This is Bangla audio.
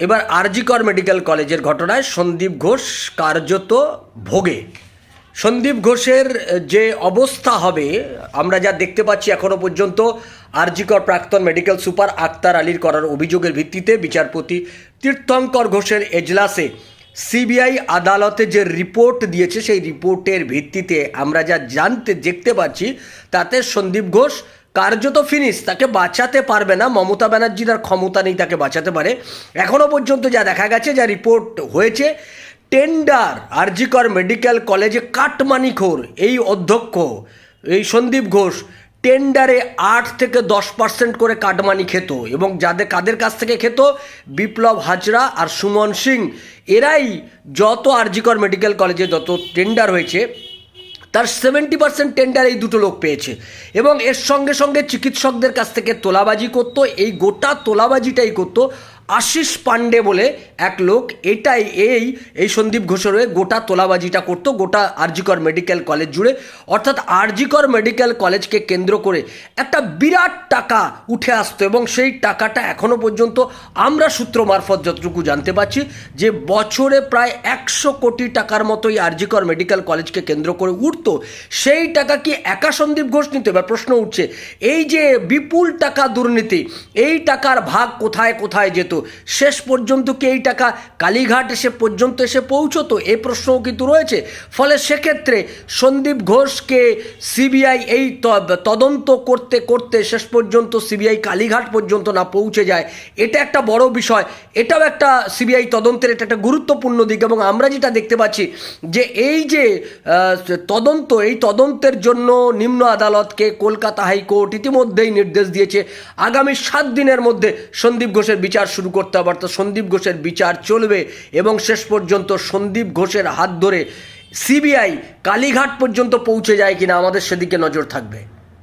এবার আরজি কর মেডিকেল কলেজের ঘটনায় সন্দীপ ঘোষ কার্যত ভোগে। সন্দীপ ঘোষের যে অবস্থা হবে আমরা যা দেখতে পাচ্ছি এখনও পর্যন্ত, আরজি কর প্রাক্তন মেডিকেল সুপার আক্তার আলীর করার অভিযোগের ভিত্তিতে বিচারপতি তীর্থঙ্কর ঘোষের এজলাসে সিবিআই আদালতে যে রিপোর্ট দিয়েছে সেই রিপোর্টের ভিত্তিতে আমরা যা দেখতে পাচ্ছি তাতে সন্দীপ ঘোষ কার্যত ফিনিশ, তাকে বাঁচাতে পারবে না। মমতা ব্যানার্জির আর ক্ষমতা নেই তাকে বাঁচাতে পারে। এখনও পর্যন্ত যা দেখা গেছে, যা রিপোর্ট হয়েছে, টেন্ডার আরজি কর মেডিকেল কলেজে কাটমানিখোর এই অধ্যক্ষ এই সন্দীপ ঘোষ টেন্ডারে 8 থেকে 10% করে কাটমানি খেত, এবং কাদের কাছ থেকে খেত? বিপ্লব হাজরা আর সুমন সিং। এরাই যত আরজি কর মেডিকেল কলেজে যত টেন্ডার হয়েছে তার 70% টেন্ডার এই দুটো লোক পেয়েছে, এবং এর সঙ্গে সঙ্গে চিকিৎসকদের কাছ থেকে তোলাবাজি করতো। এই গোটা তোলাবাজিটাই করতো আশিস পান্ডে বলে এক লোক। এই সন্দীপ ঘোষের হয়ে গোটা তোলাবাজিটা করতো গোটা আরজি কর মেডিকেল কলেজ জুড়ে। অর্থাৎ আরজি কর মেডিকেল কলেজকে কেন্দ্র করে একটা বিরাট টাকা উঠে আসতো, এবং সেই টাকাটা এখনও পর্যন্ত আমরা সূত্র মারফত যতটুকু জানতে পারছি যে বছরে প্রায় 100 কোটি টাকার মতোই আরজি কর মেডিকেল কলেজকে কেন্দ্র করে উঠতো। সেই টাকা কি একা সন্দীপ ঘোষ নিত? এবার প্রশ্ন উঠছে, এই যে বিপুল টাকা দুর্নীতি, এই টাকার ভাগ কোথায় কোথায় যেত? শেষ পর্যন্ত কি এই টাকা কালীঘাট এসে পৌঁছতো? এই প্রশ্নও কিন্তু রয়েছে। ফলে সেক্ষেত্রে সন্দীপ ঘোষকে সিবিআই এই তদন্ত করতে করতে শেষ পর্যন্ত সিবিআই কালীঘাট পর্যন্ত না পৌঁছে যায়, এটা একটা বড় বিষয়। এটাও একটা সিবিআই তদন্তের এটা একটা গুরুত্বপূর্ণ দিক। এবং আমরা যেটা দেখতে পাচ্ছি যে এই যে তদন্ত, এই তদন্তের জন্য নিম্ন আদালতকে কলকাতা হাইকোর্ট ইতিমধ্যেই নির্দেশ দিয়েছে আগামী 7 দিনের মধ্যে সন্দীপ ঘোষের বিচার শুরু করতে হবে। অর্থাৎ সন্দীপ ঘোষের বিচার চলবে এবং শেষ পর্যন্ত সন্দীপ ঘোষের হাত ধরে সিবিআই কালীঘাট পর্যন্ত পৌঁছে যায় কিনা আমাদের সেদিকে নজর থাকবে।